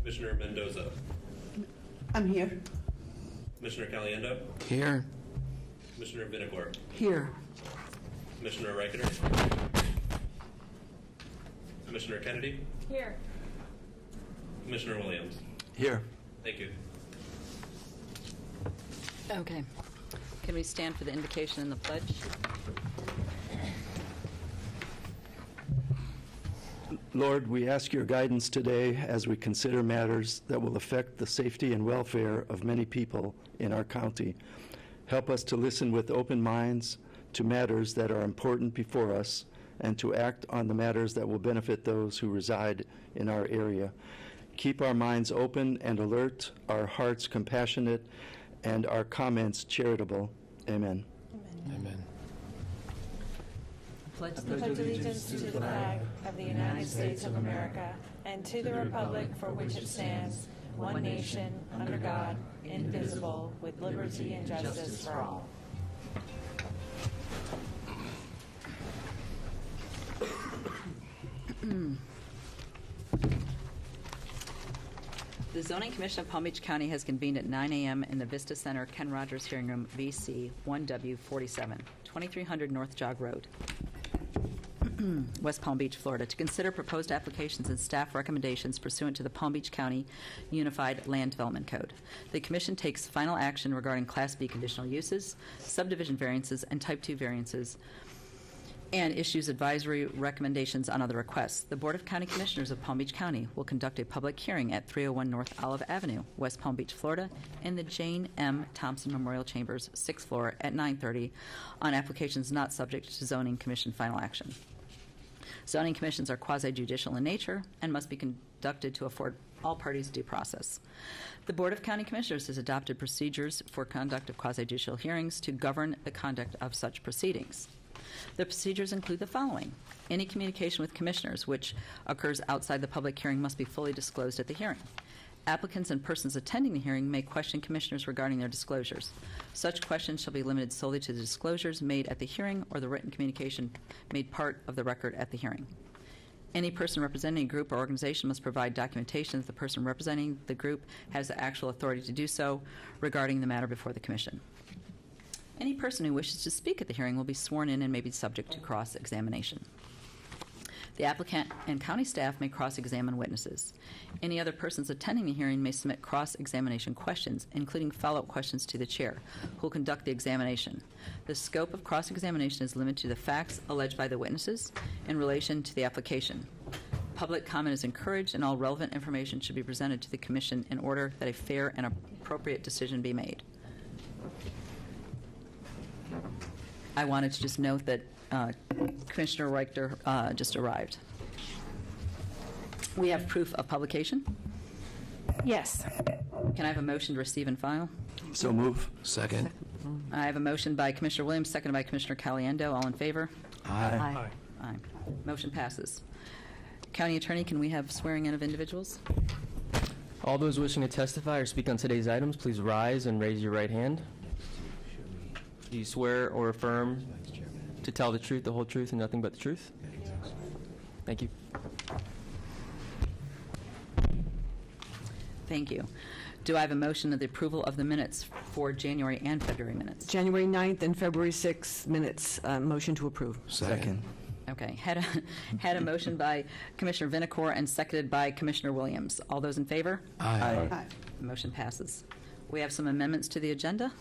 Commissioner Mendoza. I'm here. Commissioner Caliendo. Here. Commissioner Vinicor. Here. Commissioner Reichener. Commissioner Kennedy. Here. Commissioner Williams. Here. Thank you. Okay. Can we stand for the invocation and the pledge? Lord, we ask your guidance today as we consider matters that will affect the safety and welfare of many people in our county. Help us to listen with open minds to matters that are important before us and to act on the matters that will benefit those who reside in our area. Keep our minds open and alert, our hearts compassionate, and our comments charitable. Amen. Amen. Pledge Pledge allegiance to the flag of the United States of America and to the republic for which it stands, one nation, under God, indivisible, with liberty and justice for all. The Zoning Commission of Palm Beach County has convened at 9 a.m. in the Vista Center, Ken Rogers Hearing Room, VC 1W47, 2300 North Jog Road, West Palm Beach, Florida, to consider proposed applications and staff recommendations pursuant to the Palm Beach County Unified Land Development Code. The Commission takes final action regarding Class B conditional uses, subdivision variances, and Type 2 variances, and issues advisory recommendations on other requests. The Board of County Commissioners of Palm Beach County will conduct a public hearing at 301 North Olive Avenue, West Palm Beach, Florida, in the Jane M. Thompson Memorial Chambers, 6th floor at 9:30 on applications not subject to Zoning Commission final action. Zoning commissions are quasi-judicial in nature and must be conducted to afford all parties due process. The Board of County Commissioners has adopted procedures for conduct of quasi-judicial hearings to govern the conduct of such proceedings. The procedures include the following. Any communication with commissioners which occurs outside the public hearing must be fully disclosed at the hearing. Applicants and persons attending the hearing may question commissioners regarding their disclosures. Such questions shall be limited solely to the disclosures made at the hearing or the written communication made part of the record at the hearing. Any person representing a group or organization must provide documentation that the person representing the group has the actual authority to do so regarding the matter before the commission. Any person who wishes to speak at the hearing will be sworn in and may be subject to cross-examination. The applicant and county staff may cross-examine witnesses. Any other persons attending the hearing may submit cross-examination questions, including follow-up questions to the chair, who will conduct the examination. The scope of cross-examination is limited to the facts alleged by the witnesses in relation to the application. Public comment is encouraged, and all relevant information should be presented to the Commission in order that a fair and appropriate decision be made. I wanted to just note that Commissioner Reichter just arrived. We have proof of publication. Yes. Can I have a motion to receive and file? So move. Second. I have a motion by Commissioner Williams, seconded by Commissioner Caliendo. All in favor? Aye. Aye. Motion passes. County Attorney, can we have swearing in of individuals? All those wishing to testify or speak on today's items, please rise and raise your right hand. Do you swear or affirm to tell the truth, the whole truth, and nothing but the truth? Thank you. Thank you. Do I have a motion of the approval of the minutes for January and February minutes? January 9th and February 6th minutes. Motion to approve. Second. Okay. Had a motion by Commissioner Vinicor and seconded by Commissioner Williams. All those in favor? Aye. Aye. Motion passes. We have some amendments to the agenda.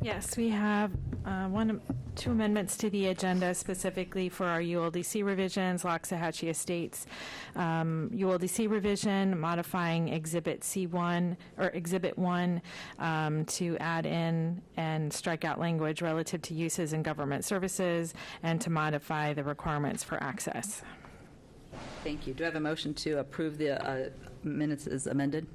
Yes, we have two amendments to the agenda specifically for our ULDC revisions, Loxahatchee Estates. ULDC revision modifying Exhibit C1 or Exhibit 1 to add in and strike out language relative to uses in government services and to modify the requirements for access. Thank you. Do I have a motion to approve the minutes as amended?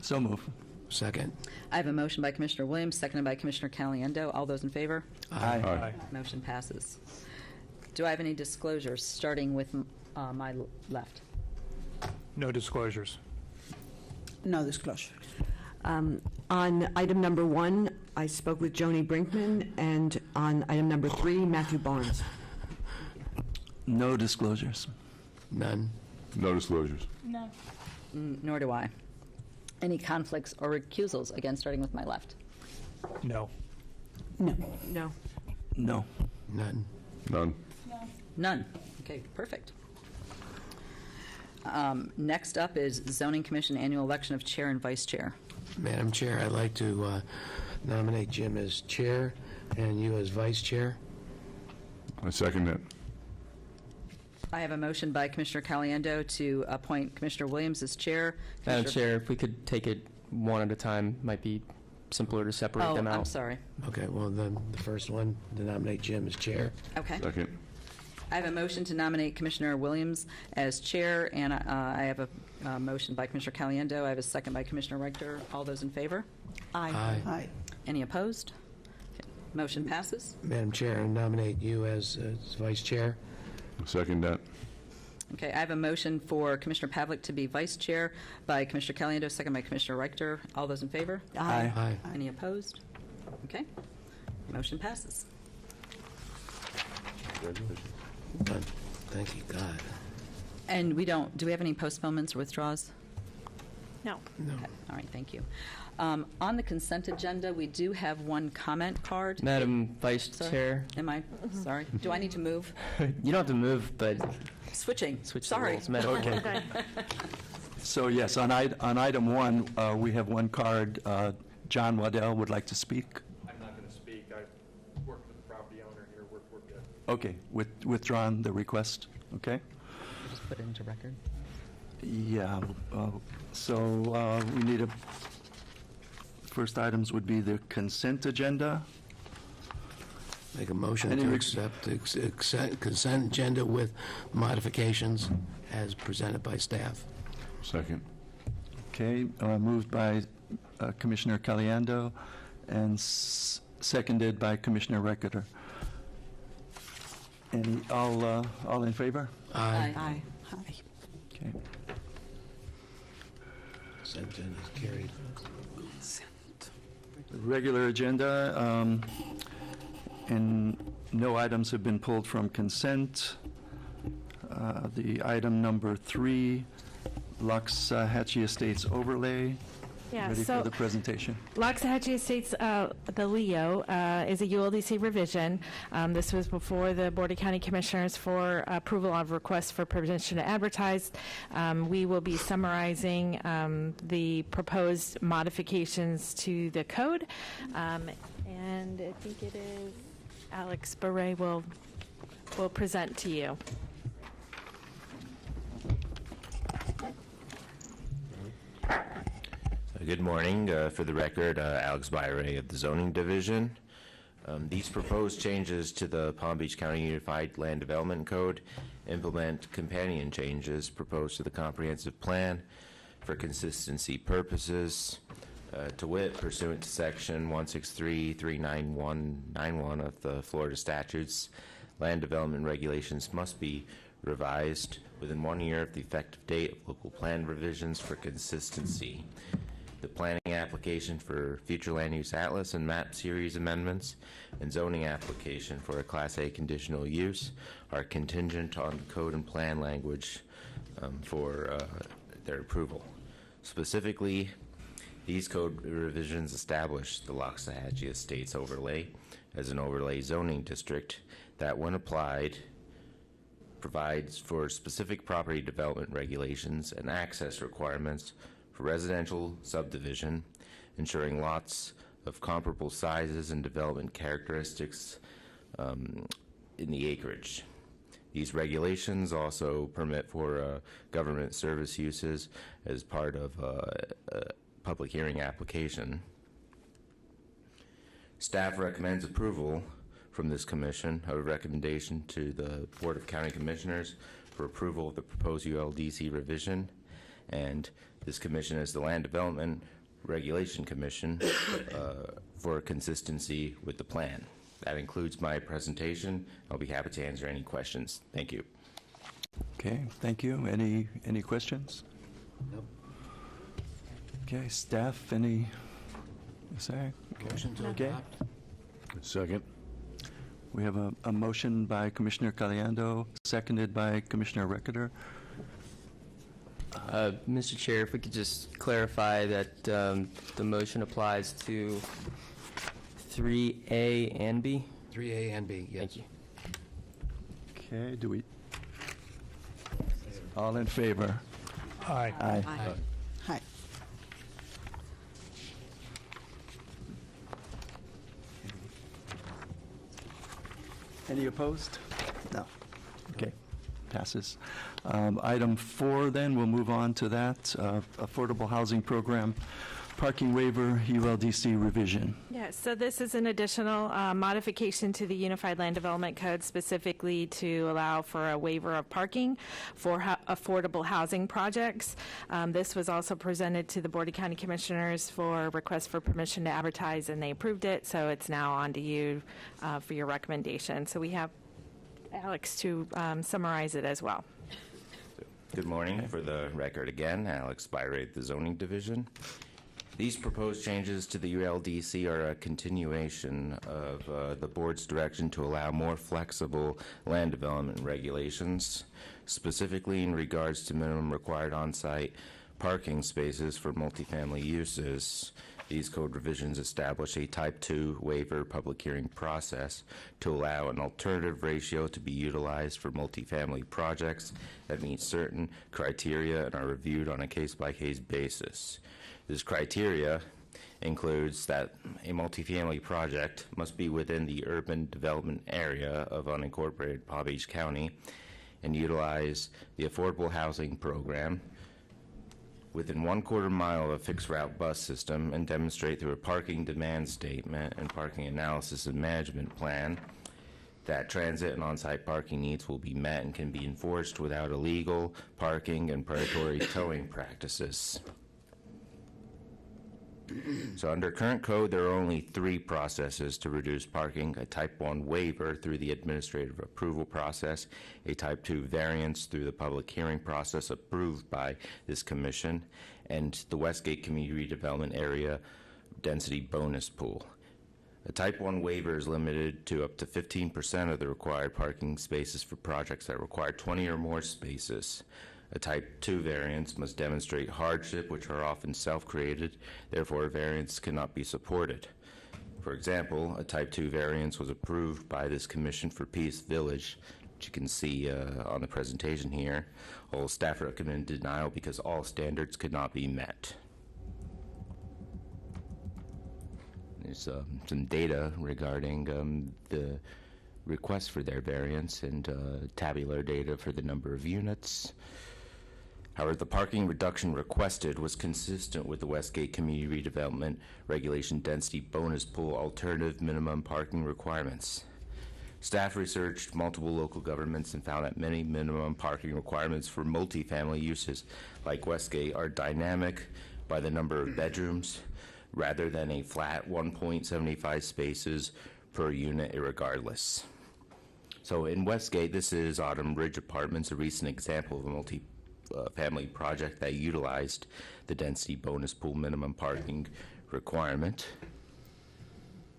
So move. Second. I have a motion by Commissioner Williams, seconded by Commissioner Caliendo. All those in favor? Aye. Motion passes. Do I have any disclosures, starting with my left? No disclosures. No disclosure. On item number 1, I spoke with Joni Brinkman, and on item number 3, Matthew Barnes. No disclosures. None. No disclosures. No. Nor do I. Any conflicts or recusals? Again, starting with my left. No. No. No. No. None. None. None. Okay, perfect. Next up is Zoning Commission Annual Election of Chair and Vice Chair. Madam Chair, I'd like to nominate Jim as chair and you as vice chair. I second that. I have a motion by Commissioner Caliendo to appoint Commissioner Williams as chair. Madam Commissioner- Chair, if we could take it one at a time, might be simpler to separate them out. I'm sorry. Okay, well, then the first one, to nominate Jim as chair. Okay. Second. I have a motion to nominate Commissioner Williams as chair, and I have a motion by Commissioner Caliendo. I have a second by Commissioner Rector. All those in favor? Aye. Any opposed? Okay. Motion passes. Madam Chair, I nominate you as vice chair. Second that. Okay, I have a motion for Commissioner Pavlik to be vice chair by Commissioner Caliendo, second by Commissioner Rector. All those in favor? Aye. Aye. Any opposed? Okay. Motion passes. Done. Thank you, God. And do we have any postponements or withdrawals? No. No. Okay. All right, thank you. On the consent agenda, we do have one comment card. Madam Vice Sorry. Chair, Am I? Sorry. Do I need to move? you don't have to move, but Switching. switch the Sorry. roles. Madam Okay. So yes, on item one, we have one card. John Waddell would like to speak. I'm not going to speak. I work for the property owner here. We're good. Okay, withdrawn the request, okay? Just put it into record. Yeah, so we need first items would be the consent agenda. Make a motion Any to rec- accept the consent agenda with modifications as presented by staff. Second. Okay, moved by Commissioner Caliendo and seconded by Commissioner Rector. All in favor? Aye. Aye. Okay. Consent agenda is carried. Regular agenda, and no items have been pulled from consent. The item number 3, Loxahatchee Estates overlay. Yeah, Ready so for the presentation. Loxahatchee Estates, the LEO, is a ULDC revision. This was before the Board of County Commissioners for approval of request for permission to advertise. We will be summarizing the proposed modifications to the code. And I think it is Alex Beret will present to you. Good morning. For the record, Alex Byray of the Zoning Division. These proposed changes to the Palm Beach County Unified Land Development Code implement companion changes proposed to the comprehensive plan for consistency purposes. To wit, pursuant to Section 163-39191 of the Florida statutes, land development regulations must be revised within 1 year of the effective date of local plan revisions for consistency. The planning application for future land use atlas and map series amendments and zoning application for a Class A conditional use are contingent on code and plan language for their approval. Specifically, these code revisions establish the Loxahatchee Estates overlay as an overlay zoning district that, when applied, provides for specific property development regulations and access requirements for residential subdivision, ensuring lots of comparable sizes and development characteristics in the acreage. These regulations also permit for government service uses as part of a public hearing application. Staff recommends approval from this commission of a recommendation to the Board of County Commissioners for approval of the proposed ULDC revision, and this commission is the Land Development Regulation Commission for consistency with the plan. That includes my presentation. I'll be happy to answer any questions. Thank you. Okay, thank you. Any questions? Nope. Okay, staff, any say? Motion to Okay. adopt. Second. We have a motion by Commissioner Caliendo, seconded by Commissioner Rector. Mr. Chair, if we could just clarify that the motion applies to 3A and B? 3A and B, yes. Thank you. Okay, do we? All in favor? Aye. Aye. Hi. Any opposed? No. Okay, passes. Item 4, then, we'll move on to that. Affordable Housing Program, Parking Waiver, ULDC Revision. Yes, so this is an additional modification to the Unified Land Development Code, specifically to allow for a waiver of parking for affordable housing projects. This was also presented to the Board of County Commissioners for request for permission to advertise, and they approved it, so it's now on to you for your recommendation. So we have Alex to summarize it as well. Good morning. For the record again, Alex Spyrate, the Zoning Division. These proposed changes to the ULDC are a continuation of the board's direction to allow more flexible land development regulations, specifically in regards to minimum required on-site parking spaces for multifamily uses. These code revisions establish a Type 2 waiver public hearing process to allow an alternative ratio to be utilized for multifamily projects that meet certain criteria and are reviewed on a case-by-case basis. This criteria includes that a multifamily project must be within the urban development area of unincorporated Palm Beach County and utilize the affordable housing program within 1/4 mile of a fixed route bus system and demonstrate through a parking demand statement and parking analysis and management plan that transit and on-site parking needs will be met and can be enforced without illegal parking and predatory towing practices. So under current code, there are only 3 processes to reduce parking: a Type 1 waiver through the administrative approval process, a Type 2 variance through the public hearing process approved by this commission, and the Westgate Community Redevelopment Area Density Bonus Pool. A Type 1 waiver is limited to up to 15% of the required parking spaces for projects that require 20 or more spaces. A Type 2 variance must demonstrate hardship, which are often self-created, therefore a variance cannot be supported. For example, a Type 2 variance was approved by this commission for Peace Village, which you can see on the presentation here. All staff recommend denial because all standards could not be met. There's some data regarding the request for their variance and tabular data for the number of units. However, the parking reduction requested was consistent with the Westgate Community Redevelopment Regulation Density Bonus Pool alternative minimum parking requirements. Staff researched multiple local governments and found that many minimum parking requirements for multifamily uses like Westgate are dynamic by the number of bedrooms rather than a flat 1.75 spaces per unit irregardless. So in Westgate, this is Autumn Ridge Apartments, a recent example of a multi-family project that utilized the density bonus pool minimum parking requirement.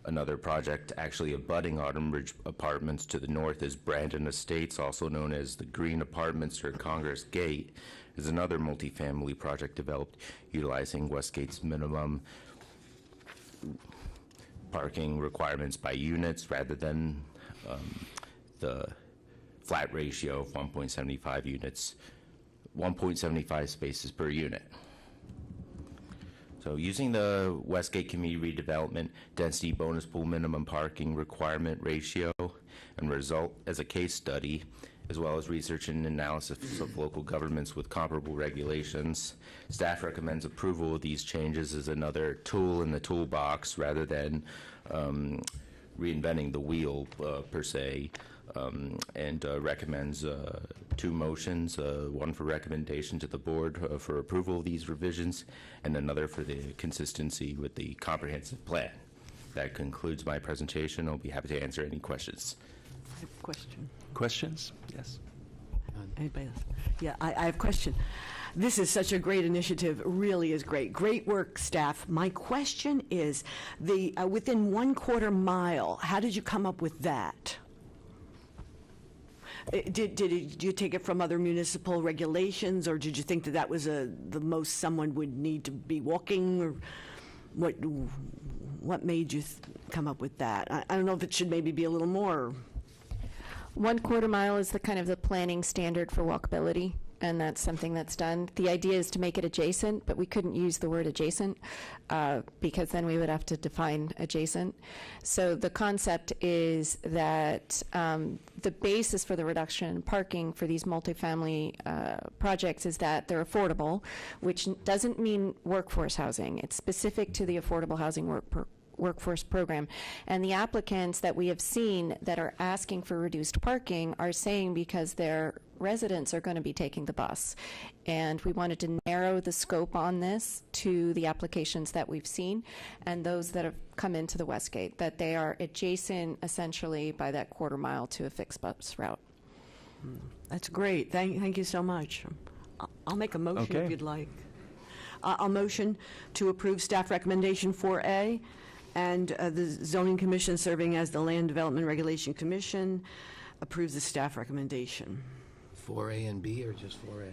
Another project actually abutting Autumn Ridge Apartments to the north is Brandon Estates, also known as the Green Apartments or Congress Gate, is another multifamily project developed utilizing Westgate's minimum parking requirements by units rather than the flat ratio of 1.75 units, 1.75 spaces per unit. So using the Westgate Community Redevelopment Density Bonus Pool Minimum Parking Requirement Ratio and result as a case study, as well as research and analysis of local governments with comparable regulations, staff recommends approval of these changes as another tool in the toolbox rather than reinventing the wheel per se, and recommends 2 motions, one for recommendation to the board for approval of these revisions, and another for the consistency with the comprehensive plan. That concludes my presentation. I'll be happy to answer any questions. I have a question. Questions? Yes. Anybody else? Yeah, I have a question. This is such a great initiative. Really is great. Great work, staff. My question is, the within 1/4 mile, how did you come up with that? Did you take it from other municipal regulations, or did you think that that was the most someone would need to be walking, or what made you come up with that? I don't know if it should maybe be a little more. 1/4 mile is the kind of the planning standard for walkability, and that's something that's done. The idea is to make it adjacent, but we couldn't use the word adjacent because then we would have to define adjacent. So the concept is that the basis for the reduction in parking for these multifamily projects is that they're affordable, which doesn't mean workforce housing. It's specific to the affordable housing workforce program. And the applicants that we have seen that are asking for reduced parking are saying because their residents are going to be taking the bus. And we wanted to narrow the scope on this to the applications that we've seen and those that have come into the Westgate, that they are adjacent essentially by that 1/4 mile to a fixed bus route. That's great. Thank you so much. I'll make a motion if you'd like. I'll motion to approve staff recommendation 4A, and the Zoning Commission, serving as the Land Development Regulation Commission, approves the staff recommendation. 4A and B, or just 4A?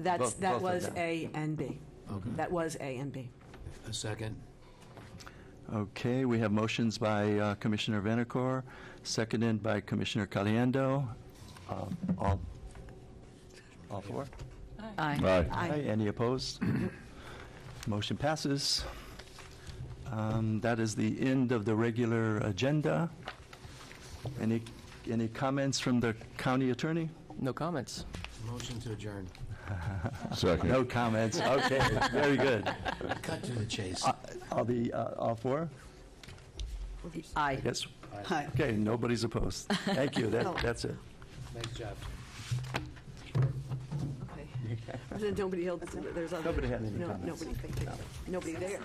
That Both was of them. A and B. Okay. That was A and B. A second? Okay, we have motions by Commissioner Venacore, seconded by Commissioner Caliendo. All four? Aye. Aye. Aye. Any opposed? Motion passes. That is the end of the regular agenda. Any comments from the county attorney? No comments. Motion to adjourn. Second. No comments. Okay, very good. Cut to the chase. All four? Aye. Yes. Aye. Okay, nobody's opposed. Thank you. That's it. Nice job. Okay. Nobody else. There's other. Nobody had any no, comments. Nobody there.